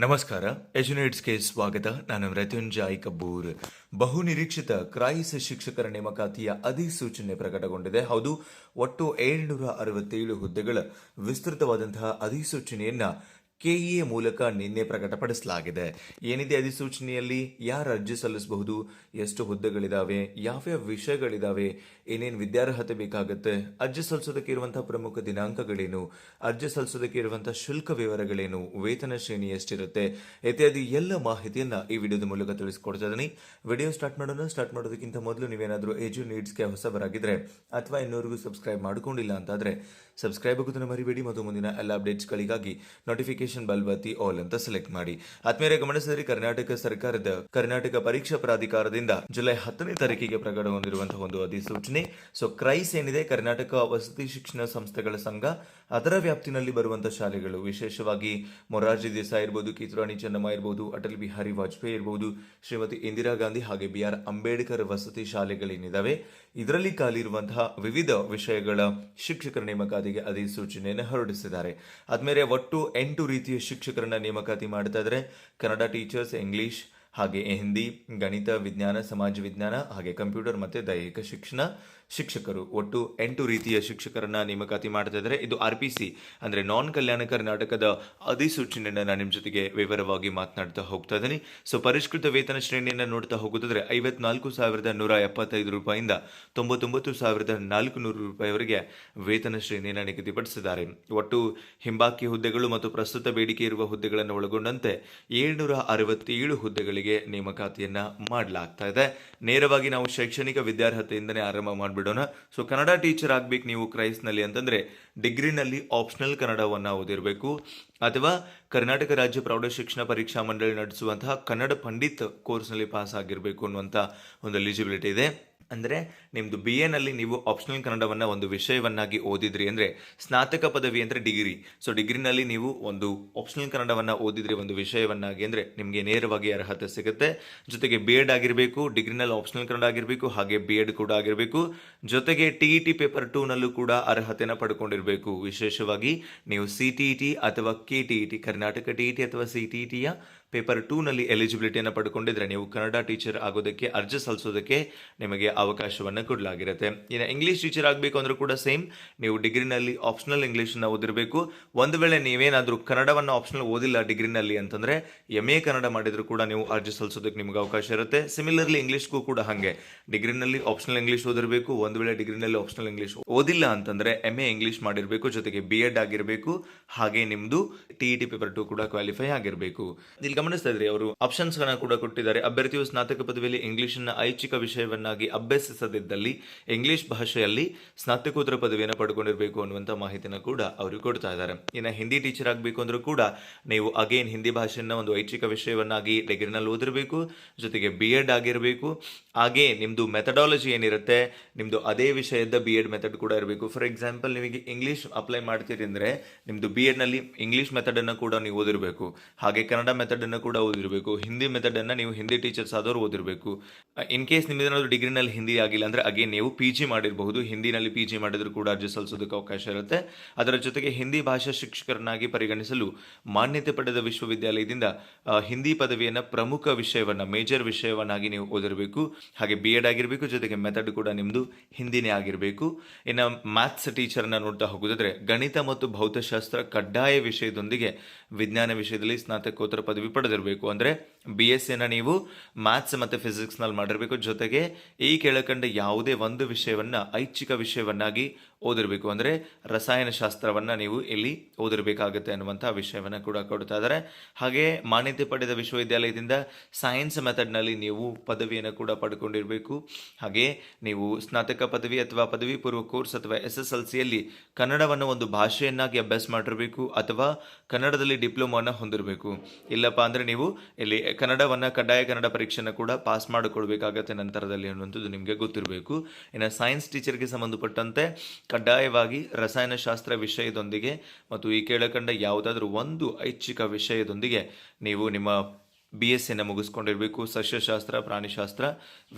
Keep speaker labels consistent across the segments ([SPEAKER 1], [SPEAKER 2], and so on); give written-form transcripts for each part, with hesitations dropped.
[SPEAKER 1] ನಮಸ್ಕಾರ, ಎಜುನೇಟ್ಸ್ಗೆ ಸ್ವಾಗತ. ನಾನು ಮೃತ್ಯುಂಜಯ್ ಕಬ್ಬೂರ್. ಬಹುನಿರೀಕ್ಷಿತ ಕ್ರೈಸ್ ಶಿಕ್ಷಕರ ನೇಮಕಾತಿಯ ಅಧಿಸೂಚನೆ ಪ್ರಕಟಗೊಂಡಿದೆ. ಹೌದು, ಒಟ್ಟು 767 ಹುದ್ದೆಗಳ ವಿಸ್ತೃತವಾದಂತಹ ಅಧಿಸೂಚನೆಯನ್ನ ಕೆಇಎ ಮೂಲಕ ನಿನ್ನೆ ಪ್ರಕಟಪಡಿಸಲಾಗಿದೆ. ಏನಿದೆ ಅಧಿಸೂಚನೆಯಲ್ಲಿ, ಯಾರು ಅರ್ಜಿ ಸಲ್ಲಿಸಬಹುದು, ಎಷ್ಟು ಹುದ್ದೆಗಳಿದಾವೆ, ಯಾವ್ಯಾವ ವಿಷಯಗಳಿದಾವೆ, ಏನೇನು ವಿದ್ಯಾರ್ಹತೆ ಬೇಕಾಗುತ್ತೆ, ಅರ್ಜಿ ಸಲ್ಲಿಸೋದಕ್ಕೆ ಇರುವಂತಹ ಪ್ರಮುಖ ದಿನಾಂಕಗಳೇನು, ಅರ್ಜಿ ಸಲ್ಲಿಸೋದಕ್ಕೆ ಇರುವಂತಹ ಶುಲ್ಕ ವಿವರಗಳೇನು, ವೇತನ ಶ್ರೇಣಿ ಎಷ್ಟಿರುತ್ತೆ ಇತ್ಯಾದಿ ಎಲ್ಲ ಮಾಹಿತಿಯನ್ನ ಈ ವಿಡಿಯೋದ ಮೂಲಕ ತಿಳಿಸ್ಕೊಡ್ತಾ ಇದ್ದೀನಿ. ವಿಡಿಯೋ ಸ್ಟಾರ್ಟ್ ಮಾಡೋದಕ್ಕಿಂತ ಮೊದಲು ನೀವೇನಾದರೂ ಎಜು ನೀಡ್ಸ್ಗೆ ಹೊಸಬರಾಗಿದ್ರೆ ಅಥವಾ ಇನ್ನೂರಿಗೂ ಸಬ್ಸ್ಕ್ರೈಬ್ ಮಾಡ್ಕೊಂಡಿಲ್ಲ ಅಂತಾದ್ರೆ ಸಬ್ಸ್ಕ್ರೈಬ್ ಆಗೋದನ್ನು ಮರಿಬೇಡಿ ಮತ್ತು ಮುಂದಿನ ಎಲ್ಲ ಅಪ್ಡೇಟ್ಸ್ಗಳಿಗಾಗಿ ನೋಟಿಫಿಕೇಶನ್ ಬೆಲ್ ಒತ್ತಿ ಆಲ್ ಅಂತ ಸೆಲೆಕ್ಟ್ ಮಾಡಿ. ಆದ್ಮೇಲೆ ಗಮನಿಸಿದರೆ ಕರ್ನಾಟಕ ಸರ್ಕಾರದ ಕರ್ನಾಟಕ ಪರೀಕ್ಷಾ ಪ್ರಾಧಿಕಾರದಿಂದ ಜುಲೈ 10ನೇ ತಾರೀಕಿಗೆ ಪ್ರಕಟಗೊಂಡಿರುವಂತಹ ಒಂದು ಅಧಿಸೂಚನೆ. ಸೊ ಕ್ರೈಸ್ ಏನಿದೆ, ಕರ್ನಾಟಕ ವಸತಿ ಶಿಕ್ಷಣ ಸಂಸ್ಥೆಗಳ ಸಂಘ, ಅದರ ವ್ಯಾಪ್ತಿನಲ್ಲಿ ಬರುವಂತಹ ಶಾಲೆಗಳು, ವಿಶೇಷವಾಗಿ ಮೊರಾರ್ಜಿ ದೇಸಾಯಿ ಇರಬಹುದು, ಕಿತ್ತೂರಾಣಿ ಚೆನ್ನಮ್ಮ ಇರಬಹುದು, ಅಟಲ್ ಬಿಹಾರಿ ವಾಜಪೇಯಿ ಇರಬಹುದು, ಶ್ರೀಮತಿ ಇಂದಿರಾ ಗಾಂಧಿ ಹಾಗೆ BR ಅಂಬೇಡ್ಕರ್ ವಸತಿ ಶಾಲೆಗಳೇನಿದಾವೆ, ಇದರಲ್ಲಿ ಖಾಲಿ ಇರುವಂತಹ ವಿವಿಧ ವಿಷಯಗಳ ಶಿಕ್ಷಕರ ನೇಮಕಾತಿಗೆ ಅಧಿಸೂಚನೆಯನ್ನು ಹೊರಡಿಸಿದ್ದಾರೆ. ಆದ್ಮೇಲೆ ಒಟ್ಟು 8 ರೀತಿಯ ಶಿಕ್ಷಕರನ್ನ ನೇಮಕಾತಿ ಮಾಡ್ತಾ ಇದ್ದಾರೆ. ಕನ್ನಡ ಟೀಚರ್ಸ್, ಇಂಗ್ಲಿಷ್ ಹಾಗೆ ಹಿಂದಿ, ಗಣಿತ, ವಿಜ್ಞಾನ, ಸಮಾಜ ವಿಜ್ಞಾನ ಹಾಗೆ ಕಂಪ್ಯೂಟರ್ ಮತ್ತೆ ದೈಹಿಕ ಶಿಕ್ಷಣ ಶಿಕ್ಷಕರು, ಒಟ್ಟು 8 ರೀತಿಯ ಶಿಕ್ಷಕರನ್ನ ನೇಮಕಾತಿ ಮಾಡ್ತಾ ಇದ್ದಾರೆ. ಇದು RPC ಅಂದ್ರೆ ನಾನ್ ಕಲ್ಯಾಣ ಕರ್ನಾಟಕದ ಅಧಿಸೂಚನೆಯನ್ನ ನಾನು ನಿಮ್ಮ ಜೊತೆಗೆ ವಿವರವಾಗಿ ಮಾತನಾಡ್ತಾ ಹೋಗ್ತಾ ಇದ್ದೀನಿ. ಸೊ ಪರಿಷ್ಕೃತ ವೇತನ ಶ್ರೇಣಿಯನ್ನ ನೋಡ್ತಾ ಹೋಗೋದಾದ್ರೆ 54,175 ರೂಪಾಯಿಂದ 99,400 ರೂಪಾಯಿವರೆಗೆ ವೇತನ ಶ್ರೇಣಿಯನ್ನು ನಿಗದಿಪಡಿಸಿದ್ದಾರೆ. ಒಟ್ಟು ಹಿಂಬಾಕಿ ಹುದ್ದೆಗಳು ಮತ್ತು ಪ್ರಸ್ತುತ ಬೇಡಿಕೆ ಇರುವ ಹುದ್ದೆಗಳನ್ನು ಒಳಗೊಂಡಂತೆ 767 ಹುದ್ದೆಗಳಿಗೆ ನೇಮಕಾತಿಯನ್ನ ಮಾಡಲಾಗ್ತಾ ಇದೆ. ನೇರವಾಗಿ ನಾವು ಶೈಕ್ಷಣಿಕ ವಿದ್ಯಾರ್ಹತೆಯಿಂದನೇ ಆರಂಭ ಮಾಡಿಬಿಡೋಣ. ಸೊ ಕನ್ನಡ ಟೀಚರ್ ಆಗ್ಬೇಕು ನೀವು ಕ್ರೈಸ್ನಲ್ಲಿ ಅಂತಂದ್ರೆ ಡಿಗ್ರಿನಲ್ಲಿ ಆಪ್ಷನಲ್ ಕನ್ನಡವನ್ನ ಓದಿರಬೇಕು ಅಥವಾ ಕರ್ನಾಟಕ ರಾಜ್ಯ ಪ್ರೌಢಶಿಕ್ಷಣ ಪರೀಕ್ಷಾ ಮಂಡಳಿ ನಡೆಸುವಂತಹ ಕನ್ನಡ ಪಂಡಿತ್ ಕೋರ್ಸ್ನಲ್ಲಿ ಪಾಸ್ ಆಗಿರಬೇಕು ಅನ್ನುವಂಥ ಒಂದು ಎಲಿಜಿಬಿಲಿಟಿ ಇದೆ. ಅಂದರೆ ನಿಮ್ಮದು BA ನಲ್ಲಿ ನೀವು ಆಪ್ಷನಲ್ ಕನ್ನಡವನ್ನು ಒಂದು ವಿಷಯವನ್ನಾಗಿ ಓದಿದ್ರಿ ಅಂದರೆ ಸ್ನಾತಕ ಪದವಿ ಅಂದರೆ ಡಿಗ್ರಿ. ಸೊ ಡಿಗ್ರಿನಲ್ಲಿ ನೀವು ಒಂದು ಆಪ್ಷನಲ್ ಕನ್ನಡವನ್ನು ಓದಿದ್ರಿ ಒಂದು ವಿಷಯವನ್ನಾಗಿ ಅಂದರೆ ನಿಮಗೆ ನೇರವಾಗಿ ಅರ್ಹತೆ ಸಿಗುತ್ತೆ. ಜೊತೆಗೆ B.Ed ಆಗಿರಬೇಕು, ಡಿಗ್ರಿನಲ್ಲಿ ಆಪ್ಷನಲ್ ಕನ್ನಡ ಆಗಿರಬೇಕು, ಹಾಗೆ B.Ed ಕೂಡ ಆಗಿರಬೇಕು. ಜೊತೆಗೆ TET ಪೇಪರ್ 2 ನಲ್ಲೂ ಕೂಡ ಅರ್ಹತೆಯನ್ನು ಪಡ್ಕೊಂಡಿರಬೇಕು. ವಿಶೇಷವಾಗಿ ನೀವು CTET ಅಥವಾ KTET, ಕರ್ನಾಟಕ TET ಅಥವಾ CTETಯ ಪೇಪರ್ 2 ನಲ್ಲಿ ಎಲಿಜಿಬಿಲಿಟಿಯನ್ನು ಪಡ್ಕೊಂಡಿದ್ರೆ ನೀವು ಕನ್ನಡ ಟೀಚರ್ ಆಗೋದಕ್ಕೆ ಅರ್ಜಿ ಸಲ್ಲಿಸೋದಕ್ಕೆ ನಿಮಗೆ ಅವಕಾಶವನ್ನು ಕೊಡಲಾಗಿರುತ್ತೆ. ಇನ್ನು ಇಂಗ್ಲಿಷ್ ಟೀಚರ್ ಆಗಬೇಕು ಅಂದ್ರೂ ಕೂಡ ಸೇಮ್, ನೀವು ಡಿಗ್ರಿನಲ್ಲಿ ಆಪ್ಷನಲ್ ಇಂಗ್ಲೀಷನ್ನು ಓದಿರಬೇಕು. ಒಂದು ವೇಳೆ ನೀವೇನಾದರೂ ಕನ್ನಡವನ್ನು ಆಪ್ಷನಲ್ ಓದಿಲ್ಲ ಡಿಗ್ರಿನಲ್ಲಿ ಅಂತಂದ್ರೆ MA ಕನ್ನಡ ಮಾಡಿದ್ರು ಕೂಡ ನೀವು ಅರ್ಜಿ ಸಲ್ಲಿಸೋದಕ್ಕೆ ನಿಮಗೆ ಅವಕಾಶ ಇರುತ್ತೆ. ಸಿಮಿಲರ್ಲಿ ಇಂಗ್ಲೀಷ್ಗೂ ಕೂಡ ಹಾಗೆ ಡಿಗ್ರಿನಲ್ಲಿ ಆಪ್ಷನಲ್ ಇಂಗ್ಲೀಷ್ ಓದಿರಬೇಕು. ಒಂದು ವೇಳೆ ಡಿಗ್ರಿನಲ್ಲಿ ಆಪ್ಷನಲ್ ಇಂಗ್ಲೀಷ್ ಓದಿಲ್ಲ ಅಂತಂದ್ರೆ MA ಇಂಗ್ಲೀಷ್ ಮಾಡಿರಬೇಕು, ಜೊತೆಗೆ B.Ed ಆಗಿರಬೇಕು, ಹಾಗೆ ನಿಮ್ದು TET ಪೇಪರ್ 2 ಕೂಡ ಕ್ವಾಲಿಫೈ ಆಗಿರಬೇಕು. ಇಲ್ಲಿ ಗಮನಿಸ್ತಾ ಇದ್ರಿ, ಅವರು ಆಪ್ಷನ್ಸ್ ಗಳನ್ನ ಕೂಡ ಕೊಟ್ಟಿದ್ದಾರೆ. ಅಭ್ಯರ್ಥಿಯು ಸ್ನಾತಕ ಪದವಿಯಲ್ಲಿ ಇಂಗ್ಲಿಷ್ ಅನ್ನ ಐಚ್ಛಿಕ ವಿಷಯವನ್ನಾಗಿ ಅಭ್ಯಸಿಸದಿದ್ದಲ್ಲಿ ಇಂಗ್ಲಿಷ್ ಭಾಷೆಯಲ್ಲಿ ಸ್ನಾತಕೋತ್ತರ ಪದವಿಯನ್ನು ಪಡ್ಕೊಂಡಿರಬೇಕು ಅನ್ನುವಂತ ಮಾಹಿತಿನ ಕೂಡ ಅವರು ಕೊಡ್ತಾ ಇದ್ದಾರೆ. ಇನ್ನು ಹಿಂದಿ ಟೀಚರ್ ಆಗಬೇಕು ಅಂದ್ರೂ ಕೂಡ ನೀವು ಅಗೇನ್ ಹಿಂದಿ ಭಾಷೆಯನ್ನ ಒಂದು ಐಚ್ಛಿಕ ವಿಷಯವನ್ನಾಗಿ ಡಿಗ್ರಿನಲ್ಲಿ ಓದಿರಬೇಕು, ಜೊತೆಗೆ B.Ed ಆಗಿರಬೇಕು. ಹಾಗೆ ನಿಮ್ದು ಮೆಥಡಾಲಜಿ ಏನಿರುತ್ತೆ ನಿಮ್ದು ಅದೇ ವಿಷಯದ B.Ed ಮೆಥಡ್ ಕೂಡ ಇರಬೇಕು. ಫಾರ್ ಎಕ್ಸಾಂಪಲ್, ನಿಮಗೆ ಇಂಗ್ಲಿಷ್ ಅಪ್ಲೈ ಮಾಡ್ತೀರಿ ಅಂದ್ರೆ ನಿಮ್ದು B.Ed ನಲ್ಲಿ ಇಂಗ್ಲಿಷ್ ಮೆಥಡ್ ಅನ್ನು ಕೂಡ ನೀವು ಓದಿರಬೇಕು, ಹಾಗೆ ಕನ್ನಡ ಮೆಥಡ್ ಅನ್ನು ಕೂಡ ಓದಿರಬೇಕು. ಹಿಂದಿ ಮೆಥಡ್ ಅನ್ನ ನೀವು ಹಿಂದಿ ಟೀಚರ್ಸ್ ಆದವರು ಓದಿರಬೇಕು. ಇನ್ ಕೇಸ್ ನಿಮ್ದೇನಾದ್ರು ಡಿಗ್ರಿನಲ್ಲಿ ಹಿಂದಿ ಆಗಿಲ್ಲ ಅಂದ್ರೆ ಅಗೇನ್ ನೀವು PG ಮಾಡಿರಬಹುದು. ಹಿಂದಿನಲ್ಲಿ PG ಮಾಡಿದ್ರು ಕೂಡ ಅರ್ಜಿ ಸಲ್ಲಿಸೋದಕ್ಕೆ ಅವಕಾಶ ಇರುತ್ತೆ. ಅದರ ಜೊತೆಗೆ ಹಿಂದಿ ಭಾಷಾ ಶಿಕ್ಷಕರನ್ನಾಗಿ ಪರಿಗಣಿಸಲು ಮಾನ್ಯತೆ ಪಡೆದ ವಿಶ್ವವಿದ್ಯಾಲಯದಿಂದ ಹಿಂದಿ ಪದವಿಯನ್ನ ಪ್ರಮುಖ ವಿಷಯವನ್ನ ಮೇಜರ್ ವಿಷಯವನ್ನಾಗಿ ನೀವು ಓದಿರಬೇಕು. ಹಾಗೆ B.Ed ಆಗಿರಬೇಕು, ಜೊತೆಗೆ ಮೆಥಡ್ ಕೂಡ ನಿಮ್ದು ಹಿಂದಿನೇ ಆಗಿರಬೇಕು. ಇನ್ನು ಮ್ಯಾಥ್ಸ್ ಟೀಚರ್ನ ನೋಡ್ತಾ ಹೋಗೋದಾದ್ರೆ ಗಣಿತ ಮತ್ತು ಭೌತಶಾಸ್ತ್ರ ಕಡ್ಡಾಯ ವಿಷಯದೊಂದಿಗೆ ವಿಜ್ಞಾನ ವಿಷಯದಲ್ಲಿ ಸ್ನಾತಕೋತ್ತರ ಪದವಿ ಪಡೆದಿರಬೇಕು. ಅಂದ್ರೆ BSc ನೀವು ಮ್ಯಾಥ್ಸ್ ಮತ್ತೆ ಫಿಸಿಕ್ಸ್ ನಲ್ಲಿ ಮಾಡಿರಬೇಕು. ಜೊತೆಗೆ ಈ ಕೆಳಕಂಡ ಯಾವುದೇ ಒಂದು ವಿಷಯವನ್ನ ಐಚ್ಛಿಕ ವಿಷಯವನ್ನಾಗಿ ಓದಿರಬೇಕು. ಅಂದ್ರೆ ರಸಾಯನಶಾಸ್ತ್ರವನ್ನ ನೀವು ಇಲ್ಲಿ ಓದಿರಬೇಕಾಗುತ್ತೆ ಅನ್ನುವಂತಹ ವಿಷಯವನ್ನ ಕೂಡ ಕೊಡ್ತಾ ಇದ್ದಾರೆ. ಹಾಗೆ ಮಾನ್ಯತೆ ಪಡೆದ ವಿಶ್ವವಿದ್ಯಾಲಯದಿಂದ ಸೈನ್ಸ್ ಮೆಥಡ್ ನಲ್ಲಿ ನೀವು ಪದವಿಯನ್ನು ಕೂಡ ಪಡ್ಕೊಂಡಿರಬೇಕು. ಹಾಗೆ ನೀವು ಸ್ನಾತಕ ಪದವಿ ಅಥವಾ ಪದವಿ ಪೂರ್ವ ಕೋರ್ಸ್ ಅಥವಾ SSLCಯಲ್ಲಿ ಕನ್ನಡವನ್ನು ಒಂದು ಭಾಷೆಯನ್ನಾಗಿ ಅಭ್ಯಾಸ ಮಾಡಿರಬೇಕು ಅಥವಾ ಕನ್ನಡದಲ್ಲಿ ಡಿಪ್ಲೊಮಾನ ಹೊಂದಿರಬೇಕು. ಇಲ್ಲಪ್ಪ ಅಂದ್ರೆ ನೀವು ಇಲ್ಲಿ ಕನ್ನಡವನ್ನ ಕಡ್ಡಾಯ ಕನ್ನಡ ಪರೀಕ್ಷೆನ ಕೂಡ ಪಾಸ್ ಮಾಡಿಕೊಳ್ಬೇಕಾಗತ್ತೆ ನಂತರದಲ್ಲಿ ಅನ್ನುವಂಥದ್ದು ನಿಮಗೆ ಗೊತ್ತಿರಬೇಕು. ಇನ್ನು ಸೈನ್ಸ್ ಟೀಚರ್ಗೆ ಸಂಬಂಧಪಟ್ಟಂತೆ ಕಡ್ಡಾಯವಾಗಿ ರಸಾಯನಶಾಸ್ತ್ರ ವಿಷಯದೊಂದಿಗೆ ಮತ್ತು ಈ ಕೆಳಕಂಡ ಯಾವುದಾದ್ರೂ ಒಂದು ಐಚ್ಛಿಕ ವಿಷಯದೊಂದಿಗೆ ನೀವು ನಿಮ್ಮ BSc ಮುಗಿಸ್ಕೊಂಡಿರಬೇಕು. ಸಸ್ಯಶಾಸ್ತ್ರ, ಪ್ರಾಣಿಶಾಸ್ತ್ರ,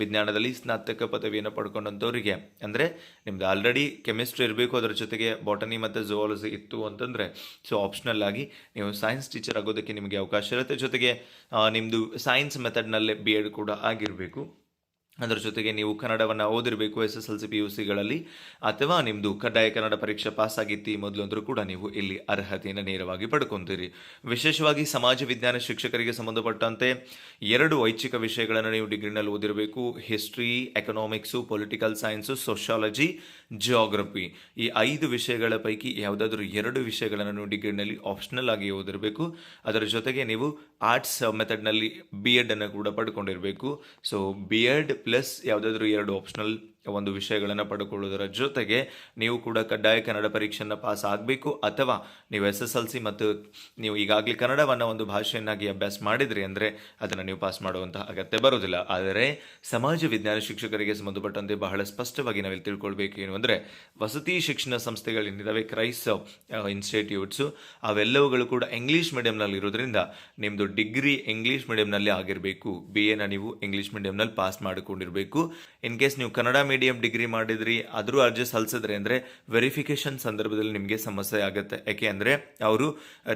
[SPEAKER 1] ವಿಜ್ಞಾನದಲ್ಲಿ ಸ್ನಾತಕ ಪದವಿಯನ್ನು ಪಡ್ಕೊಂಡಂಥವ್ರಿಗೆ, ಅಂದರೆ ನಿಮ್ದು ಆಲ್ರೆಡಿ ಕೆಮಿಸ್ಟ್ರಿ ಇರಬೇಕು, ಅದರ ಜೊತೆಗೆ ಬಾಟನಿ ಮತ್ತು ಝುವಾಲಜಿ ಇತ್ತು ಅಂತಂದರೆ ಸೊ ಆಪ್ಷನಲ್ ಆಗಿ ನೀವು ಸೈನ್ಸ್ ಟೀಚರ್ ಆಗೋದಕ್ಕೆ ನಿಮಗೆ ಅವಕಾಶ ಇರುತ್ತೆ. ಜೊತೆಗೆ ನಿಮ್ಮದು ಸೈನ್ಸ್ ಮೆಥಡ್ನಲ್ಲೇ BEd ಕೂಡ ಆಗಿರಬೇಕು. ಅದರ ಜೊತೆಗೆ ನೀವು ಕನ್ನಡವನ್ನು ಓದಿರಬೇಕು SSLC PUCಗಳಲ್ಲಿ, ಅಥವಾ ನಿಮ್ಮದು ಕಡ್ಡಾಯ ಕನ್ನಡ ಪರೀಕ್ಷೆ ಪಾಸ್ ಆಗಿತ್ತು ಮೊದಲು ಅಂದರೂ ಕೂಡ ನೀವು ಇಲ್ಲಿ ಅರ್ಹತೆಯನ್ನು ನೇರವಾಗಿ ಪಡ್ಕೊತೀರಿ. ವಿಶೇಷವಾಗಿ ಸಮಾಜ ವಿಜ್ಞಾನ ಶಿಕ್ಷಕರಿಗೆ ಸಂಬಂಧಪಟ್ಟಂತೆ 2 ಐಚ್ಛಿಕ ವಿಷಯಗಳನ್ನು ನೀವು ಡಿಗ್ರಿನಲ್ಲಿ ಓದಿರಬೇಕು. History, economics, political science, sociology, geography. ಈ 5 ವಿಷಯಗಳ ಪೈಕಿ ಯಾವುದಾದ್ರೂ 2 ವಿಷಯಗಳನ್ನು ನೀವು ಡಿಗ್ರಿನಲ್ಲಿ ಆಪ್ಷನಲ್ ಆಗಿ ಓದಿರಬೇಕು. ಅದರ ಜೊತೆಗೆ ನೀವು ಆರ್ಟ್ಸ್ ಮೆಥಡ್ನಲ್ಲಿ BEd ಅನ್ನು ಕೂಡ ಪಡ್ಕೊಂಡಿರಬೇಕು. ಸೊ BEd ಪ್ಲಸ್ ಯಾವುದಾದ್ರೂ 2 ಆಪ್ಷನಲ್ ಒಂದು ವಿಷಯಗಳನ್ನು ಪಡ್ಕೊಳ್ಳೋದರ ಜೊತೆಗೆ ನೀವು ಕೂಡ ಕಡ್ಡಾಯ ಕನ್ನಡ ಪರೀಕ್ಷೆಯನ್ನು ಪಾಸ್ ಆಗಬೇಕು, ಅಥವಾ ನೀವು SSLC ಮತ್ತು ನೀವು ಈಗಾಗಲೇ ಕನ್ನಡವನ್ನು ಒಂದು ಭಾಷೆಯನ್ನಾಗಿ ಅಭ್ಯಾಸ ಮಾಡಿದ್ರಿ ಅಂದರೆ ಅದನ್ನು ನೀವು ಪಾಸ್ ಮಾಡುವಂತಹ ಅಗತ್ಯ ಬರೋದಿಲ್ಲ. ಆದರೆ ಸಮಾಜ ವಿಜ್ಞಾನ ಶಿಕ್ಷಕರಿಗೆ ಸಂಬಂಧಪಟ್ಟಂತೆ ಬಹಳ ಸ್ಪಷ್ಟವಾಗಿ ನಾವಿಲ್ಲಿ ತಿಳ್ಕೊಳ್ಬೇಕು ಏನು ಅಂದರೆ, ವಸತಿ ಶಿಕ್ಷಣ ಸಂಸ್ಥೆಗಳೇನಿದ್ದಾವೆ, ಕ್ರೈಸ್ ಇನ್ಸ್ಟಿಟ್ಯೂಟ್ಸು, ಅವೆಲ್ಲವುಗಳು ಕೂಡ ಇಂಗ್ಲೀಷ್ ಮೀಡಿಯಂನಲ್ಲಿ ಇರೋದ್ರಿಂದ ನಿಮ್ಮದು ಡಿಗ್ರಿ ಇಂಗ್ಲೀಷ್ ಮೀಡಿಯಂನಲ್ಲಿ ಆಗಿರಬೇಕು. BAನ ನೀವು ಇಂಗ್ಲೀಷ್ ಮೀಡಿಯಂನಲ್ಲಿ ಪಾಸ್ ಮಾಡಿಕೊಂಡಿರಬೇಕು. ಇನ್ ಕೇಸ್ ನೀವು ಕನ್ನಡ ಮೀಡಿಯಂ ಡಿಗ್ರಿ ಮಾಡಿದ್ರಿ, ಆದರೂ ಅರ್ಜಿ ಸಲ್ಲಿಸಿದ್ರೆ ಅಂದರೆ ವೆರಿಫಿಕೇಶನ್ ಸಂದರ್ಭದಲ್ಲಿ ನಿಮಗೆ ಸಮಸ್ಯೆ ಆಗುತ್ತೆ. ಯಾಕೆ ಅಂದರೆ ಅವರು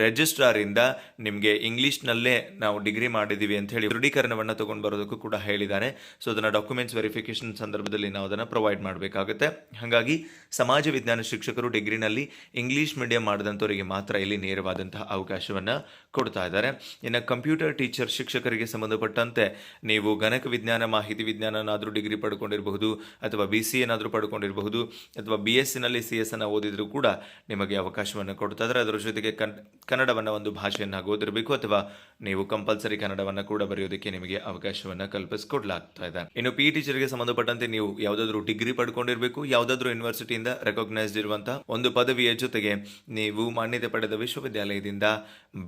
[SPEAKER 1] ರಿಜಿಸ್ಟ್ರಾರಿಂದ ನಿಮಗೆ ಇಂಗ್ಲೀಷ್ನಲ್ಲೇ ನಾವು ಡಿಗ್ರಿ ಮಾಡಿದ್ದೀವಿ ಅಂತ ಹೇಳಿ ದೃಢೀಕರಣವನ್ನು ತೊಗೊಂಡು ಬರೋದಕ್ಕೂ ಕೂಡ ಹೇಳಿದ್ದಾರೆ. ಸೊ ಅದನ್ನು ಡಾಕ್ಯುಮೆಂಟ್ಸ್ ವೆರಿಫಿಕೇಶನ್ ಸಂದರ್ಭದಲ್ಲಿ ನಾವು ಅದನ್ನು ಪ್ರೊವೈಡ್ ಮಾಡಬೇಕಾಗುತ್ತೆ. ಹಾಗಾಗಿ ಸಮಾಜ ವಿಜ್ಞಾನ ಶಿಕ್ಷಕರು ಡಿಗ್ರಿನಲ್ಲಿ ಇಂಗ್ಲೀಷ್ ಮೀಡಿಯಂ ಮಾಡಿದಂಥವರಿಗೆ ಮಾತ್ರ ಇಲ್ಲಿ ನೇರವಾದಂತಹ ಅವಕಾಶವನ್ನು ಕೊಡ್ತಾ ಇದ್ದಾರೆ. ಇನ್ನು ಕಂಪ್ಯೂಟರ್ ಟೀಚರ್ ಶಿಕ್ಷಕರಿಗೆ ಸಂಬಂಧಪಟ್ಟಂತೆ ನೀವು ಗಣಕ ವಿಜ್ಞಾನ, ಮಾಹಿತಿ ವಿಜ್ಞಾನನಾದರೂ ಡಿಗ್ರಿ ಪಡ್ಕೊಂಡಿರಬಹುದು, ಅಥವಾ BCA ಏನಾದರೂ ಪಡ್ಕೊಂಡಿರಬಹುದು, ಅಥವಾ BScನಲ್ಲಿ CS ಅನ್ನು ಓದಿದರೂ ಕೂಡ ನಿಮಗೆ ಅವಕಾಶವನ್ನು ಕೊಡ್ತಾ ಇದ್ದಾರೆ. ಅದರ ಜೊತೆಗೆ ಕನ್ನಡವನ್ನು ಒಂದು ಭಾಷೆಯನ್ನಾಗಿ ಓದಿರಬೇಕು, ಅಥವಾ ನೀವು ಕಂಪಲ್ಸರಿ ಕನ್ನಡವನ್ನು ಕೂಡ ಬರೆಯೋದಕ್ಕೆ ನಿಮಗೆ ಅವಕಾಶವನ್ನು ಕಲ್ಪಿಸಿಕೊಡ್ಲಾಗ್ತಾ ಇದೆ. ಇನ್ನು PE ಟೀಚರ್ಗೆ ಸಂಬಂಧಪಟ್ಟಂತೆ ನೀವು ಯಾವುದಾದ್ರೂ ಡಿಗ್ರಿ ಪಡ್ಕೊಂಡಿರಬೇಕು, ಯಾವುದಾದ್ರೂ ಯೂನಿವರ್ಸಿಟಿಯಿಂದ ರೆಕಾಗ್ನೈಸ್ಡ್ ಇರುವಂತಹ ಒಂದು ಪದವಿಯ ಜೊತೆಗೆ ನೀವು ಮಾನ್ಯತೆ ಪಡೆದ ವಿಶ್ವವಿದ್ಯಾಲಯದಿಂದ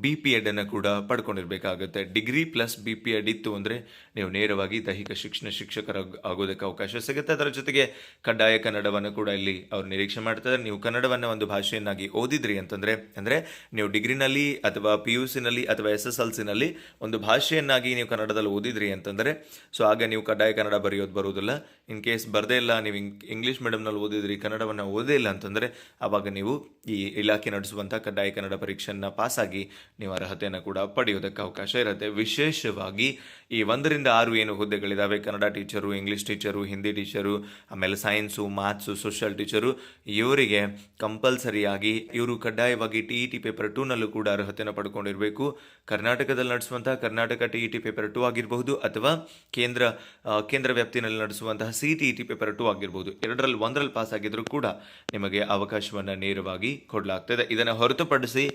[SPEAKER 1] BPEd ಅನ್ನು ಕೂಡ ಪಡ್ಕೊಂಡಿರಬೇಕಾಗುತ್ತೆ. ಡಿಗ್ರಿ ಪ್ಲಸ್ BPEd ಇತ್ತು ಅಂದರೆ ನೀವು ನೇರವಾಗಿ ದೈಹಿಕ ಶಿಕ್ಷಣ ಶಿಕ್ಷಕರ ಆಗೋದಕ್ಕೆ ಅವಕಾಶ ಸಿಗುತ್ತೆ. ಅದರ ಜೊತೆಗೆ ಕಡ್ಡಾಯ ಕನ್ನಡವನ್ನು ಕೂಡ ಇಲ್ಲಿ ಅವರು ನಿರೀಕ್ಷೆ ಮಾಡ್ತಾರೆ. ನೀವು ಕನ್ನಡವನ್ನು ಒಂದು ಭಾಷೆಯನ್ನಾಗಿ ಓದಿದ್ರಿ ಅಂತಂದರೆ, ಅಂದರೆ ನೀವು ಡಿಗ್ರಿನಲ್ಲಿ ಅಥವಾ PUCನಲ್ಲಿ ಅಥವಾ SSLCನಲ್ಲಿ ಒಂದು ಭಾಷೆಯನ್ನಾಗಿ ನೀವು ಕನ್ನಡದಲ್ಲಿ ಓದಿದ್ರಿ ಅಂತಂದರೆ, ಸೊ ಆಗ ನೀವು ಕಡ್ಡಾಯ ಕನ್ನಡ ಬರೆಯೋದು ಬರುವುದಿಲ್ಲ. ಇನ್ ಕೇಸ್ ಬರದೇ ಇಲ್ಲ, ನೀವು ಇಂಗ್ಲೀಷ್ ಮೀಡಿಯಂನಲ್ಲಿ ಓದಿದ್ರಿ, ಕನ್ನಡವನ್ನು ಓದೇ ಇಲ್ಲ ಅಂತಂದರೆ, ಆವಾಗ ನೀವು ಈ ಇಲಾಖೆ ನಡೆಸುವಂಥ ಕಡ್ಡಾಯ ಕನ್ನಡ ಪರೀಕ್ಷೆಯನ್ನು ಪಾಸಾಗಿ ನೀವು ಅರ್ಹತೆಯನ್ನು ಕೂಡ ಪಡೆಯೋದಕ್ಕೆ ಅವಕಾಶ ಇರುತ್ತೆ. ವಿಶೇಷವಾಗಿ ಈ 1ರಿಂದ 6 ಏನು ಹುದ್ದೆಗಳಿದ್ದಾವೆ, Kannada teacher, English teacher, Hindi teacher, ಆಮೇಲೆ ಸೈನ್ಸು, ಮ್ಯಾಥ್ಸು, ಸೋಷಿಯಲ್ ಟೀಚರು, ಇವರಿಗೆ ಕಂಪಲ್ಸರಿಯಾಗಿ ಇವರು ಕಡ್ಡಾಯವಾಗಿ TET ಪೇಪರ್ 2ನಲ್ಲೂ ಕೂಡ ಅರ್ಹತೆಯನ್ನು ಪಡ್ಕೊಂಡಿರಬೇಕು. ಕರ್ನಾಟಕದಲ್ಲಿ ನಡೆಸುವಂತಹ ಕರ್ನಾಟಕ TET ಪೇಪರ್ 2 ಆಗಿರಬಹುದು, ಅಥವಾ ಕೇಂದ್ರ ವ್ಯಾಪ್ತಿನಲ್ಲಿ ನಡೆಸುವಂತಹ CTET ಪೇಪರ್ 2 ಆಗಿರಬಹುದು. 2ರಲ್ಲಿ 1ರಲ್ಲಿ ಪಾಸ್ ಆಗಿದ್ರೂ ಕೂಡ ನಿಮಗೆ ಅವಕಾಶವನ್ನು ನೇರವಾಗಿ ಕೊಡಲಾಗ್ತದೆ. ಇದನ್ನು ಹೊರತುಪಡಿಸಿ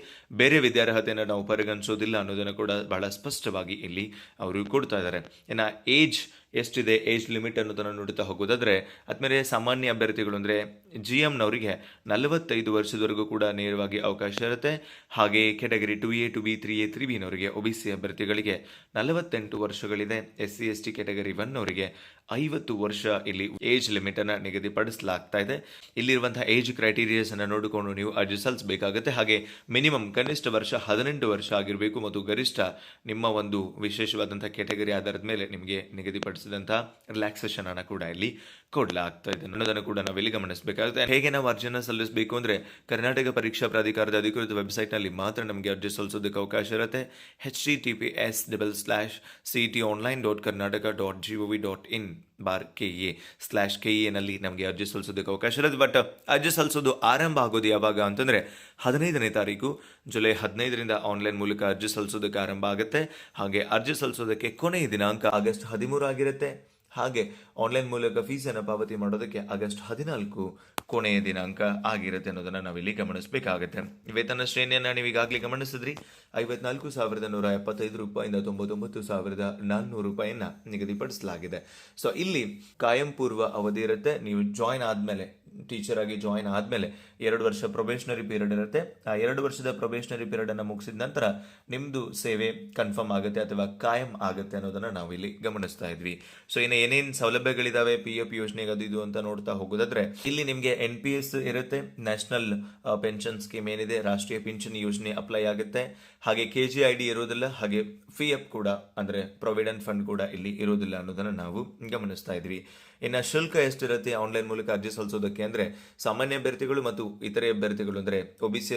[SPEAKER 1] ಬೇರೆ ವಿದ್ಯಾರ್ಹತೆಯನ್ನು ನಾವು ಪರಿಗಣಿಸೋದಿಲ್ಲ ಅನ್ನೋದನ್ನು ಕೂಡ ಬಹಳ ಸ್ಪಷ್ಟವಾಗಿ ಇಲ್ಲಿ ಅವರು ಕೊಡ್ತಾ ಇದ್ದಾರೆ. ಇನ್ನು ಏಜ್ ಎಷ್ಟಿದೆ, ಏಜ್ ಲಿಮಿಟ್ ಅನ್ನೋದನ್ನು ನೋಡುತ್ತಾ ಹೋಗೋದಾದರೆ, ಆದ್ಮೇಲೆ ಸಾಮಾನ್ಯ ಅಭ್ಯರ್ಥಿಗಳು ಅಂದರೆ GMನವರಿಗೆ 45 ವರ್ಷದವರೆಗೂ ಕೂಡ ನೇರವಾಗಿ ಅವಕಾಶ ಇರುತ್ತೆ. ಹಾಗೆ category 2A, 2B, 3A, 3Bನವರಿಗೆ, OBC ಅಭ್ಯರ್ಥಿಗಳಿಗೆ 48 ವರ್ಷಗಳಿದೆ. SC ST ಕೆಟಗರಿ 1ನವರಿಗೆ 50 ವರ್ಷ ಇಲ್ಲಿ ಏಜ್ ಲಿಮಿಟನ್ನು ನಿಗದಿಪಡಿಸಲಾಗ್ತಾ ಇದೆ. ಇಲ್ಲಿರುವಂತಹ ಏಜ್ ಕ್ರೈಟೀರಿಯಾಸ್ ಅನ್ನು ನೋಡಿಕೊಂಡು ನೀವು ಅರ್ಜಿ ಸಲ್ಲಿಸಬೇಕಾಗುತ್ತೆ. ಹಾಗೆ ಮಿನಿಮಮ್ ಕನಿಷ್ಠ ವರ್ಷ 18 ವರ್ಷ ಆಗಿರಬೇಕು, ಮತ್ತು ಗರಿಷ್ಠ ನಿಮ್ಮ ಒಂದು ವಿಶೇಷವಾದಂತಹ ಕೆಟಗರಿ ಆಧಾರದ ಮೇಲೆ ನಿಮಗೆ ನಿಗದಿಪಡಿಸಿದಂತಹ ರಿಲ್ಯಾಕ್ಸೇಷನ್ ಅನ್ನು ಕೂಡ ಇಲ್ಲಿ ಕೊಡಲಾಗ್ತಾ ಇದೆ ಅನ್ನೋದನ್ನು ಕೂಡ ನಾವಿಲ್ಲಿ ಗಮನಿಸಬೇಕಾಗುತ್ತೆ. ಹೇಗೆ ನಾವು ಅರ್ಜಿಯನ್ನು ಸಲ್ಲಿಸಬೇಕು ಅಂದರೆ, ಕರ್ನಾಟಕ ಪರೀಕ್ಷಾ ಪ್ರಾಧಿಕಾರದ ಅಧಿಕೃತ ವೆಬ್ಸೈಟ್ನಲ್ಲಿ ಮಾತ್ರ ನಮಗೆ ಅರ್ಜಿ ಸಲ್ಲಿಸೋದಕ್ಕೆ ಅವಕಾಶ ಇರುತ್ತೆ. https://cetonline.karnataka.gov.in/ke ನಲ್ಲಿ ನಮಗೆ ಅರ್ಜಿ ಸಲ್ಲಿಸೋದಕ್ಕೆ ಅವಕಾಶ ಇರುತ್ತೆ. ಬಟ್ ಅರ್ಜಿ ಸಲ್ಲಿಸೋದು ಆರಂಭ ಆಗೋದು ಯಾವಾಗ ಅಂತಂದರೆ 15ನೇ ತಾರೀಕು ಜುಲೈ 15ರಿಂದ ಆನ್ಲೈನ್ ಮೂಲಕ ಅರ್ಜಿ ಸಲ್ಲಿಸೋದಕ್ಕೆ ಆರಂಭ ಆಗುತ್ತೆ. ಹಾಗೆ ಅರ್ಜಿ ಸಲ್ಲಿಸೋದಕ್ಕೆ ಕೊನೆಯ ದಿನಾಂಕ ಆಗಸ್ಟ್ 13 ಆಗಿರುತ್ತೆ. ಹಾಗೆ ಆನ್ಲೈನ್ ಮೂಲಕ ಫೀಸನ್ನು ಪಾವತಿ ಮಾಡೋದಕ್ಕೆ ಆಗಸ್ಟ್ 14 ಕೊನೆಯ ದಿನಾಂಕ ಆಗಿರುತ್ತೆ ಅನ್ನೋದನ್ನು ನಾವಿಲ್ಲಿ ಗಮನಿಸಬೇಕಾಗುತ್ತೆ. ವೇತನ ಶ್ರೇಣಿಯನ್ನು ನೀವು ಈಗಾಗಲೇ ಗಮನಿಸಿದ್ರಿ. 54,175 ರೂಪಾಯಿಂದ 99,400 ರೂಪಾಯಿಯನ್ನು ನಿಗದಿಪಡಿಸಲಾಗಿದೆ. ಸೊ ಇಲ್ಲಿ ಕಾಯಂ ಪೂರ್ವ ಅವಧಿ ಇರುತ್ತೆ. ನೀವು ಜಾಯ್ನ್ ಆದಮೇಲೆ ಟೀಚರ್ ಆಗಿ ಜಾಯಿನ್ ಆದಮೇಲೆ 2 ವರ್ಷ ಪ್ರೊಬೇಷನರಿ ಪೀರಿಯಡ್ ಇರುತ್ತೆ. ಆ 2 ವರ್ಷದ ಪ್ರೊಬೇಷನರಿ ಪೀರಿಯಡ್ ಅನ್ನು ಮುಗಿಸಿದ ನಂತರ ನಿಮ್ದು ಸೇವೆ ಕನ್ಫರ್ಮ್ ಆಗುತ್ತೆ ಅಥವಾ ಕಾಯಂ ಆಗುತ್ತೆ ಅನ್ನೋದನ್ನ ನಾವು ಇಲ್ಲಿ ಗಮನಿಸ್ತಾ ಇದ್ವಿ. ಸೊ ಇನ್ನು ಏನೇನು ಸೌಲಭ್ಯಗಳಿದಾವೆ PF ಯೋಜನೆಗೆ ಅದು ಇದು ಅಂತ ನೋಡ್ತಾ ಹೋಗೋದಾದ್ರೆ, ಇಲ್ಲಿ ನಿಮಗೆ NPS ಇರುತ್ತೆ, ನ್ಯಾಷನಲ್ ಪೆನ್ಷನ್ ಸ್ಕೀಮ್ ಏನಿದೆ, ರಾಷ್ಟ್ರೀಯ ಪಿಂಚಣಿ ಯೋಜನೆ ಅಪ್ಲೈ ಆಗುತ್ತೆ. ಹಾಗೆ KGID ಇರೋದಿಲ್ಲ, ಹಾಗೆ PF ಕೂಡ ಅಂದ್ರೆ ಪ್ರೊವಿಡೆಂಟ್ ಫಂಡ್ ಕೂಡ ಇಲ್ಲಿ ಇರೋದಿಲ್ಲ ಅನ್ನೋದನ್ನ ನಾವು ಗಮನಿಸ್ತಾ ಇದ್ವಿ. ಇನ್ನು ಶುಲ್ಕ ಎಷ್ಟಿರುತ್ತೆ ಆನ್ಲೈನ್ ಮೂಲಕ ಅರ್ಜಿ ಸಲ್ಲಿಸೋದಕ್ಕೆ ಅಂದ್ರೆ, ಸಾಮಾನ್ಯ ಅಭ್ಯರ್ಥಿಗಳು ಮತ್ತು ಇತರೆ ಅಭ್ಯರ್ಥಿಗಳು ಅಂದ್ರೆ OBC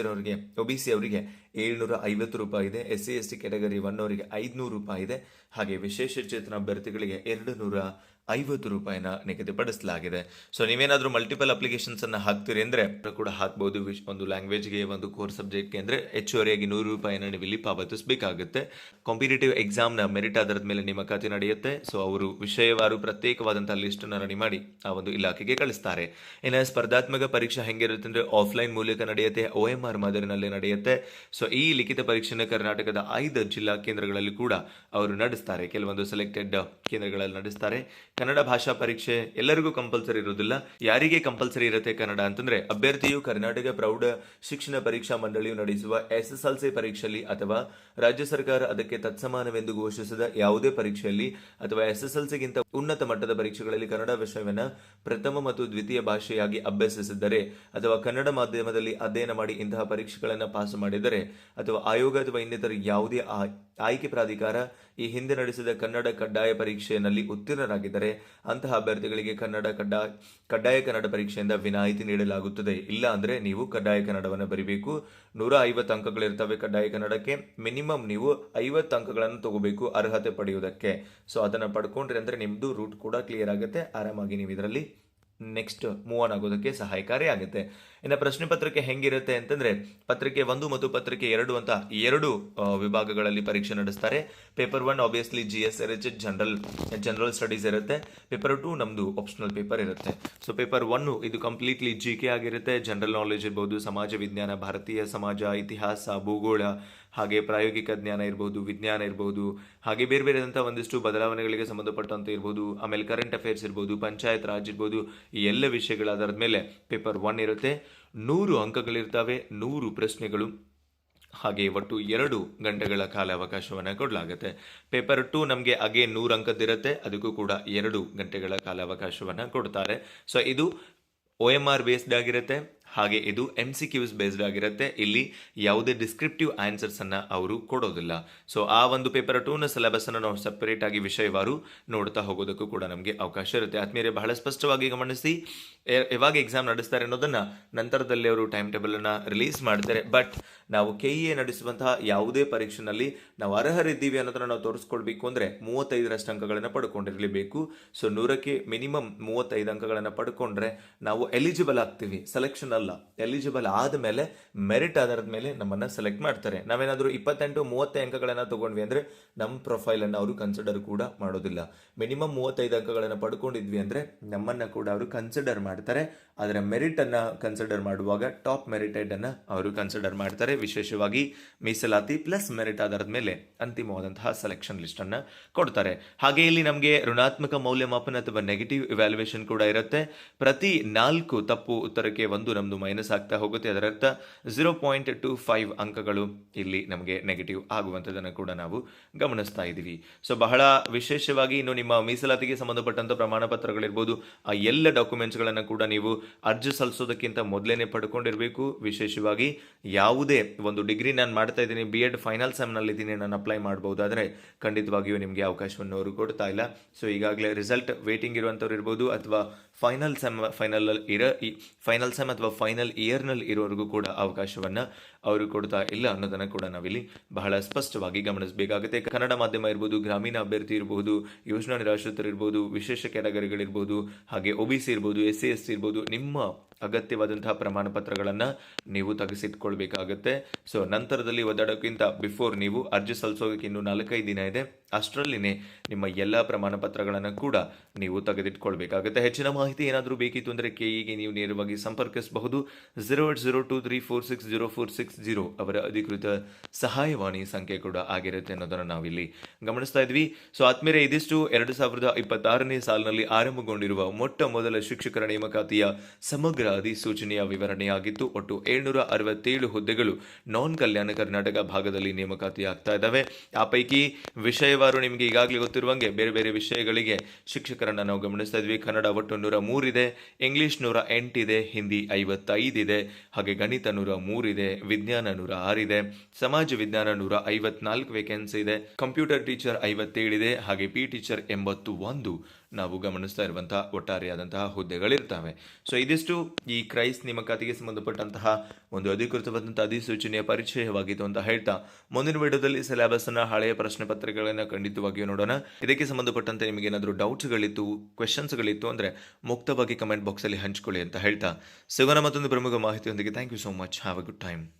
[SPEAKER 1] ಅವರಿಗೆ ₹750 ಇದೆ, SC ST ಕ್ಯಾಟಗರಿ 1 ಅವರಿಗೆ ₹500 ಇದೆ, ಹಾಗೆ ವಿಶೇಷ ಚೇತನ ಅಭ್ಯರ್ಥಿಗಳಿಗೆ ₹250 ನಿಗದಿಪಡಿಸಲಾಗಿದೆ. ಸೊ ನೀವೇನಾದ್ರೂ ಮಲ್ಟಿಪಲ್ ಅಪ್ಲಿಕೇಶನ್ಸ್ ಅನ್ನ ಹಾಕ್ತೀರಿ ಅಂದ್ರೆ ಕೂಡ ಹಾಕಬಹುದು. ಒಂದು ಲ್ಯಾಂಗ್ವೇಜ್ಗೆ, ಒಂದು ಕೋರ್ ಸಬ್ಜೆಕ್ಟ್ಗೆ ಅಂದ್ರೆ ಹೆಚ್ಚುವರಿಯಾಗಿ ₹100 ನೀವು ಇಲ್ಲಿ ಪಾವತಿಸಬೇಕಾಗುತ್ತೆ. ಕಾಂಪಿಟೇಟಿವ್ ಎಕ್ಸಾಮ್ ನ ಮೆರಿಟ್ ಆಧಾರದ ಮೇಲೆ ನೇಮಕಾತಿ ನಡೆಯುತ್ತೆ. ಸೊ ಅವರು ವಿಷಯವಾರು ಪ್ರತ್ಯೇಕವಾದಂತಹ ಲಿಸ್ಟ್ ಅನ್ನು ರೆಡಿ ಮಾಡಿ ಆ ಒಂದು ಇಲಾಖೆಗೆ ಕಳಿಸ್ತಾರೆ. ಇನ್ನು ಸ್ಪರ್ಧಾತ್ಮಕ ಪರೀಕ್ಷೆ ಹೆಂಗಿರುತ್ತೆ ಅಂದ್ರೆ, ಆಫ್ಲೈನ್ ಮೂಲಕ ನಡೆಯುತ್ತೆ, OMR ಮಾದರಿನಲ್ಲಿ ನಡೆಯುತ್ತೆ. ಸೊ ಈ ಲಿಖಿತ ಪರೀಕ್ಷೆನ ಕರ್ನಾಟಕದ 5 ಜಿಲ್ಲಾ ಕೇಂದ್ರಗಳಲ್ಲಿ ಕೂಡ ಅವರು ನಡೆಸ್ತಾರೆ, ಕೆಲವೊಂದು ಸೆಲೆಕ್ಟೆಡ್ ಕೇಂದ್ರಗಳಲ್ಲಿ ನಡೆಸ್ತಾರೆ. ಕನ್ನಡ ಭಾಷಾ ಪರೀಕ್ಷೆ ಎಲ್ಲರಿಗೂ ಕಂಪಲ್ಸರಿ ಇರೋದಿಲ್ಲ. ಯಾರಿಗೆ ಕಂಪಲ್ಸರಿ ಇರುತ್ತೆ ಕನ್ನಡ ಅಂತಂದ್ರೆ, ಅಭ್ಯರ್ಥಿಯು ಕರ್ನಾಟಕ ಪ್ರೌಢ ಶಿಕ್ಷಣ ಪರೀಕ್ಷಾ ಮಂಡಳಿಯು ನಡೆಸುವ SSLC ಪರೀಕ್ಷೆಯಲ್ಲಿ ಅಥವಾ ರಾಜ್ಯ ಸರ್ಕಾರ ಅದಕ್ಕೆ ತತ್ಸಮಾನವೆಂದು ಘೋಷಿಸಿದ ಯಾವುದೇ ಪರೀಕ್ಷೆಯಲ್ಲಿ ಅಥವಾ SSLCಗಿಂತ ಉನ್ನತ ಮಟ್ಟದ ಪರೀಕ್ಷೆಗಳಲ್ಲಿ ಕನ್ನಡ ವಿಷಯವನ್ನ ಪ್ರಥಮ ಮತ್ತು ದ್ವಿತೀಯ ಭಾಷೆಯಾಗಿ ಅಭ್ಯಸಿಸಿದ್ದರೆ ಅಥವಾ ಕನ್ನಡ ಮಾಧ್ಯಮದಲ್ಲಿ ಅಧ್ಯಯನ ಮಾಡಿ ಇಂತಹ ಪರೀಕ್ಷೆಗಳನ್ನು ಪಾಸ್ ಮಾಡಿದರೆ ಅಥವಾ ಆಯೋಗ ಅಥವಾ ಇನ್ನಿತರ ಯಾವುದೇ ಆಯ್ಕೆ ಪ್ರಾಧಿಕಾರ ಈ ಹಿಂದೆ ನಡೆಸಿದ ಕನ್ನಡ ಕಡ್ಡಾಯ ಪರೀಕ್ಷೆಯಲ್ಲಿ ಉತ್ತೀರ್ಣರಾಗಿದ್ದರೆ ಅಂತಹ ಅಭ್ಯರ್ಥಿಗಳಿಗೆ ಕಡ್ಡಾಯ ಕನ್ನಡ ಪರೀಕ್ಷೆಯಿಂದ ವಿನಾಯಿತಿ ನೀಡಲಾಗುತ್ತದೆ. ಇಲ್ಲ ಅಂದ್ರೆ ನೀವು ಕಡ್ಡಾಯ ಕನ್ನಡವನ್ನು ಬರೀಬೇಕು. 150 ಅಂಕಗಳಿರ್ತವೆ ಕಡ್ಡಾಯ ಕನ್ನಡಕ್ಕೆ. ಮಿನಿಮಮ್ ನೀವು 50 ಅಂಕಗಳನ್ನು ತಗೋಬೇಕು ಅರ್ಹತೆ ಪಡೆಯುವುದಕ್ಕೆ. ಸೊ ಅದನ್ನ ಪಡ್ಕೊಂಡ್ರೆ ಅಂದ್ರೆ ನಿಮ್ದು ರೂಟ್ ಕೂಡ ಕ್ಲಿಯರ್ ಆಗುತ್ತೆ, ಆರಾಮಾಗಿ ನೀವು ಇದರಲ್ಲಿ ನೆಕ್ಸ್ಟ್ ಮೂವ್ ಆನ್ ಆಗೋದಕ್ಕೆ ಸಹಾಯಕಾರಿ ಆಗುತ್ತೆ. ಇನ್ನು ಪ್ರಶ್ನೆ ಪತ್ರಿಕೆ ಹೆಂಗಿರುತ್ತೆ ಅಂತಂದ್ರೆ, ಪತ್ರಿಕೆ 1 ಮತ್ತು ಪತ್ರಿಕೆ 2 ಅಂತ 2 ವಿಭಾಗಗಳಲ್ಲಿ ಪರೀಕ್ಷೆ ನಡೆಸ್ತಾರೆ. ಪೇಪರ್ 1 ಆಬ್ವಿಯಸ್ಲಿ GS ಇರುತ್ತೆ, ಜನರಲ್ ಸ್ಟಡೀಸ್ ಇರುತ್ತೆ. ಪೇಪರ್ 2 ನಮ್ದು ಆಪ್ಷನಲ್ ಪೇಪರ್ ಇರುತ್ತೆ. ಸೊ ಪೇಪರ್ 1 ಇದು ಕಂಪ್ಲೀಟ್ಲಿ GK ಆಗಿರುತ್ತೆ. ಜನರಲ್ ನಾಲೆಜ್ ಇರ್ಬೋದು, ಸಮಾಜ ವಿಜ್ಞಾನ, ಭಾರತೀಯ ಸಮಾಜ, ಇತಿಹಾಸ, ಭೂಗೋಳ, ಹಾಗೆ ಪ್ರಾಯೋಗಿಕ ಜ್ಞಾನ ಇರ್ಬೋದು, ವಿಜ್ಞಾನ ಇರ್ಬೋದು, ಹಾಗೆ ಬೇರೆ ಬೇರೆದಂತಹ ಒಂದಿಷ್ಟು ಬದಲಾವಣೆಗಳಿಗೆ ಸಂಬಂಧಪಟ್ಟಂತೆ ಇರ್ಬೋದು, ಆಮೇಲೆ ಕರೆಂಟ್ ಅಫೇರ್ಸ್ ಇರ್ಬೋದು, ಪಂಚಾಯತ್ ರಾಜ್ ಇರ್ಬೋದು, ಈ ಎಲ್ಲ ವಿಷಯಗಳಾದ ಮೇಲೆ ಪೇಪರ್ 1 ಇರುತ್ತೆ. 100 ಅಂಕಗಳಿರ್ತವೆ, 100 ಪ್ರಶ್ನೆಗಳು, ಹಾಗೆ ಒಟ್ಟು 2 ಗಂಟೆಗಳ ಕಾಲಾವಕಾಶವನ್ನು ಕೊಡಲಾಗುತ್ತೆ. ಪೇಪರ್ 2 ನಮಗೆ ಹಾಗೆ 100 ಅಂಕದ್ದಿರುತ್ತೆ, ಅದಕ್ಕೂ ಕೂಡ 2 ಗಂಟೆಗಳ ಕಾಲಾವಕಾಶವನ್ನು ಕೊಡ್ತಾರೆ. ಸೊ ಇದು OMR ಬೇಸ್ಡ್ ಆಗಿರುತ್ತೆ, ಹಾಗೆ ಇದು MCQs ಬೇಸ್ಡ್ ಆಗಿರುತ್ತೆ. ಇಲ್ಲಿ ಯಾವುದೇ ಡಿಸ್ಕ್ರಿಪ್ಟಿವ್ ಆನ್ಸರ್ಸ್ ಅನ್ನ ಅವರು ಕೊಡೋದಿಲ್ಲ. ಸೊ ಆ ಒಂದು ಪೇಪರ್ 2ನ ಸಿಲೆಬಸ್ ಅನ್ನು ನಾವು ಸಪರೇಟ್ ಆಗಿ ವಿಷಯವಾರು ನೋಡ್ತಾ ಹೋಗೋದಕ್ಕೂ ಕೂಡ ನಮಗೆ ಅವಕಾಶ ಇರುತ್ತೆ. ಆದ್ಮೇಲೆ ಬಹಳ ಸ್ಪಷ್ಟವಾಗಿ ಗಮನಿಸಿ, ಯಾವಾಗ ಎಕ್ಸಾಮ್ ನಡೆಸ್ತಾರೆ ಅನ್ನೋದನ್ನ ನಂತರದಲ್ಲಿ ಅವರು ಟೈಮ್ ಟೇಬಲ್ ಅನ್ನ ರಿಲೀಸ್ ಮಾಡ್ತಾರೆ. ಬಟ್ ನಾವು KEA ನಡೆಸುವಂತಹ ಯಾವುದೇ ಪರೀಕ್ಷೆನಲ್ಲಿ ನಾವು ಅರ್ಹರಿದ್ದೀವಿ ಅನ್ನೋದನ್ನ ನಾವು ತೋರಿಸ್ಕೊಳ್ಬೇಕು ಅಂದ್ರೆ 35ರಷ್ಟು ಅಂಕಗಳನ್ನು ಪಡ್ಕೊಂಡಿರಲೇಬೇಕು. ಸೊ 100ಕ್ಕೆ ಮಿನಿಮಮ್ 35 ಅಂಕಗಳನ್ನು ಪಡ್ಕೊಂಡ್ರೆ ನಾವು ಎಲಿಜಿಬಲ್ ಆಗ್ತೀವಿ. ಸೆಲೆಕ್ಷನ್ ಅಲ್ಲ, ಎಲಿಜಿಬಲ್ ಆದ ಮೇಲೆ ಮೆರಿಟ್ ಆಧಾರದ ಮೇಲೆ ನಮ್ಮನ್ನ ಸೆಲೆಕ್ಟ್ ಮಾಡ್ತಾರೆ. ನಾವೇನಾದ್ರೂ 28-30 ಅಂಕಗಳನ್ನ ತಗೊಂಡ್ವಿ ಅಂದ್ರೆ ನಮ್ಮ ಪ್ರೊಫೈಲ್ ಅನ್ನ ಅವರು ಕನ್ಸಿಡರ್ ಕೂಡ ಮಾಡೋದಿಲ್ಲ. ಮಿನಿಮಮ್ 35 ಅಂಕಗಳನ್ನ ಪಡ್ಕೊಂಡಿದ್ವಿ ಅಂದ್ರೆ ನಮ್ಮನ್ನ ಕೂಡ ಅವರು ಕನ್ಸಿಡರ್ ಮಾಡ್ತಾರೆ. ಅದರ ಮೆರಿಟ್ ಅನ್ನ ಕನ್ಸಿಡರ್ ಮಾಡುವಾಗ ಟಾಪ್ ಮೆರಿಟೆಡ್ ಅನ್ನ ಅವರು ಕನ್ಸಿಡರ್ ಮಾಡ್ತಾರೆ. ವಿಶೇಷವಾಗಿ ಮೀಸಲಾತಿ ಪ್ಲಸ್ ಮೆರಿಟ್ ಆಧಾರದ ಮೇಲೆ ಅಂತಿಮವಾದಂತಹ ಸೆಲೆಕ್ಷನ್ ಲಿಸ್ಟ್ ಅನ್ನ ಕೊಡ್ತಾರೆ. ಹಾಗೆ ಇಲ್ಲಿ ನಮಗೆ ಋಣಾತ್ಮಕ ಮೌಲ್ಯಮಾಪನ ಅಥವಾ ನೆಗೆಟಿವ್ ಇವ್ಯಾಲ್ಯೂಯೇಷನ್ ಕೂಡ ಇರುತ್ತೆ. ಪ್ರತಿ 4 ತಪ್ಪು ಉತ್ತರಕ್ಕೆ 1 ನಮ್ದು ಮೈನಸ್ ಆಗ್ತಾ ಹೋಗುತ್ತೆ. ಅದರರ್ಥ 0.25 ಅಂಕಗಳು ಇಲ್ಲಿ ನಮಗೆ ನೆಗೆಟಿವ್ ಆಗುವಂಥದ್ದನ್ನು ಕೂಡ ನಾವು ಗಮನಿಸ್ತಾ ಇದ್ದೀವಿ. ಸೊ ಬಹಳ ವಿಶೇಷವಾಗಿ ಇನ್ನು ನಿಮ್ಮ ಮೀಸಲಾತಿಗೆ ಸಂಬಂಧಪಟ್ಟಂತ ಪ್ರಮಾಣ ಪತ್ರಗಳಿರ್ಬೋದು, ಆ ಎಲ್ಲ ಡಾಕ್ಯುಮೆಂಟ್ಸ್ಗಳನ್ನು ಕೂಡ ನೀವು ಅರ್ಜಿ ಸಲ್ಲಿಸೋದಕ್ಕಿಂತ ಮೊದಲೇನೆ ಪಡ್ಕೊಂಡಿರಬೇಕು. ವಿಶೇಷವಾಗಿ ಯಾವುದೇ ಒಂದು ಡಿಗ್ರಿ ನಾನು ಮಾಡ್ತಾ ಇದ್ದೀನಿ, BEd ಫೈನಲ್ ಸೆಮ್ನಲ್ಲಿ ಇದ್ದೀನಿ, ನಾನು ಅಪ್ಲೈ ಮಾಡಬಹುದಾದ್ರೆ ಖಂಡಿತವಾಗಿಯೂ ನಿಮಗೆ ಅವಕಾಶವನ್ನು ಅವರು ಕೊಡ್ತಾ ಇಲ್ಲ. ಸೊ ಈಗಾಗಲೇ ರಿಸಲ್ಟ್ ವೇಟಿಂಗ್ ಇರುವಂಥವ್ರು ಇರ್ಬೋದು, ಅಥವಾ ಫೈನಲ್ ಸೆಮ್ ಅಥವಾ ಫೈನಲ್ ಇಯರ್ನಲ್ಲಿ ಇರೋರಿಗೂ ಕೂಡ ಅವಕಾಶವನ್ನು ಅವರು ಕೊಡ್ತಾ ಇಲ್ಲ ಅನ್ನೋದನ್ನು ಕೂಡ ನಾವಿಲ್ಲಿ ಬಹಳ ಸ್ಪಷ್ಟವಾಗಿ ಗಮನಿಸಬೇಕಾಗುತ್ತೆ. ಕನ್ನಡ ಮಾಧ್ಯಮ ಇರ್ಬೋದು, ಗ್ರಾಮೀಣ ಅಭ್ಯರ್ಥಿ ಇರ್ಬೋದು, ಯೋಜನಾ ನಿರಾಶ್ರಿತರು ಇರ್ಬೋದು, ವಿಶೇಷ ಕ್ಯಾಟಗರಿಗಳಿರ್ಬೋದು, ಹಾಗೆ OBC ಇರ್ಬೋದು, SC ST ಇರ್ಬೋದು, ನಿಮ್ಮ ಅಗತ್ಯವಾದಂತಹ ಪ್ರಮಾಣ ಪತ್ರಗಳನ್ನು ನೀವು ತೆಗೆಸಿಟ್ಕೊಳ್ಬೇಕಾಗತ್ತೆ. ಸೊ ನಂತರದಲ್ಲಿ ಒದ್ದಾಡೋಕ್ಕಿಂತ ಬಿಫೋರ್ ನೀವು ಅರ್ಜಿ ಸಲ್ಲಿಸೋದಕ್ಕೆ ಇನ್ನು 4-5 ದಿನ ಇದೆ. ಅಷ್ಟರಲ್ಲಿನೇ ನಿಮ್ಮ ಎಲ್ಲ ಪ್ರಮಾಣ ಪತ್ರಗಳನ್ನು ಕೂಡ ನೀವು ತೆಗೆದಿಟ್ಕೊಳ್ಬೇಕಾಗುತ್ತೆ. ಹೆಚ್ಚಿನ ಮಾಹಿತಿ ಏನಾದರೂ ಬೇಕಿತ್ತು ಅಂದರೆ KEಗೆ ನೀವು ನೇರವಾಗಿ ಸಂಪರ್ಕಿಸಬಹುದು. 08023460460 ಅವರ ಅಧಿಕೃತ ಸಹಾಯವಾಣಿ ಸಂಖ್ಯೆ ಕೂಡ ಆಗಿರುತ್ತೆ ಅನ್ನೋದನ್ನು ನಾವಿಲ್ಲಿ ಗಮನಿಸ್ತಾ ಇದ್ವಿ. ಸೊ ಆದ್ಮೇಲೆ ಇದಿಷ್ಟು 2026ನೇ ಸಾಲಿನಲ್ಲಿ ಆರಂಭಗೊಂಡಿರುವ ಮೊಟ್ಟ ಮೊದಲ ಶಿಕ್ಷಕರ ನೇಮಕಾತಿಯ ಸಮಗ್ರ ಅಧಿಸೂಚನೆಯ ವಿವರಣೆಯಾಗಿತ್ತು. ಒಟ್ಟು 767 ಹುದ್ದೆಗಳು ನಾನ್ ಕಲ್ಯಾಣ ಕರ್ನಾಟಕ ಭಾಗದಲ್ಲಿ ನೇಮಕಾತಿಯಾಗ್ತಾ ಇದ್ದಾವೆ. ಆ ಪೈಕಿ ವಿಷಯವಾರು ನಿಮಗೆ ಈಗಾಗಲೇ ಗೊತ್ತಿರುವಂಗೆ ಬೇರೆ ಬೇರೆ ವಿಷಯಗಳಿಗೆ ಶಿಕ್ಷಕರನ್ನ ನಾವು ಗಮನಿಸ್ತಾ ಇದ್ವಿ. ಕನ್ನಡ ಒಟ್ಟು 103 ಇದೆ, ಇಂಗ್ಲಿಷ್ 108 ಇದೆ, ಹಿಂದಿ 55 ಇದೆ, ಹಾಗೆ ಗಣಿತ 103 ಇದೆ, ವಿಜ್ಞಾನ 106 ಇದೆ, ಸಮಾಜ ವಿಜ್ಞಾನ 154 ವೇಕೆನ್ಸಿ ಇದೆ, ಕಂಪ್ಯೂಟರ್ ಟೀಚರ್ 57 ಇದೆ, ಹಾಗೆ ಪಿ ಟೀಚರ್ 81 ನಾವು ಗಮನಿಸ್ತಾ ಇರುವಂತಹ ಒಟ್ಟಾರೆಯಾದಂತಹ ಹುದ್ದೆಗಳಿರ್ತವೆ. ಸೊ ಇದಿಷ್ಟು ಈ ಕ್ರೈಸ್ ನೇಮಕಾತಿಗೆ ಸಂಬಂಧಪಟ್ಟಂತಹ ಒಂದು ಅಧಿಕೃತವಾದಂತಹ ಅಧಿಸೂಚನೆಯ ಪರಿಚಯವಾಗಿತ್ತು ಅಂತ ಹೇಳ್ತಾ, ಮುಂದಿನ ವಿಡಿಯೋದಲ್ಲಿ ಸಿಲೆಬಸ್ ನ ಹಳೆಯ ಪ್ರಶ್ನೆ ಪತ್ರಿಕೆಗಳನ್ನ ಖಂಡಿತವಾಗಿಯೂ ನೋಡೋಣ. ಇದಕ್ಕೆ ಸಂಬಂಧಪಟ್ಟಂತೆ ನಿಮಗೆ ಏನಾದರೂ ಡೌಟ್ಸ್ಗಳಿತ್ತು, ಕ್ವೆಶನ್ಸ್ಗಳಿತ್ತು ಅಂದ್ರೆ ಮುಕ್ತವಾಗಿ ಕಮೆಂಟ್ ಬಾಕ್ಸ್ ಅಲ್ಲಿ ಹಂಚ್ಕೊಳ್ಳಿ ಅಂತ ಹೇಳ್ತಾ ಸಿಗೋಣ ಮತ್ತೊಂದು ಪ್ರಮುಖ ಮಾಹಿತಿಯೊಂದಿಗೆ. Thank you so much. Have a good time.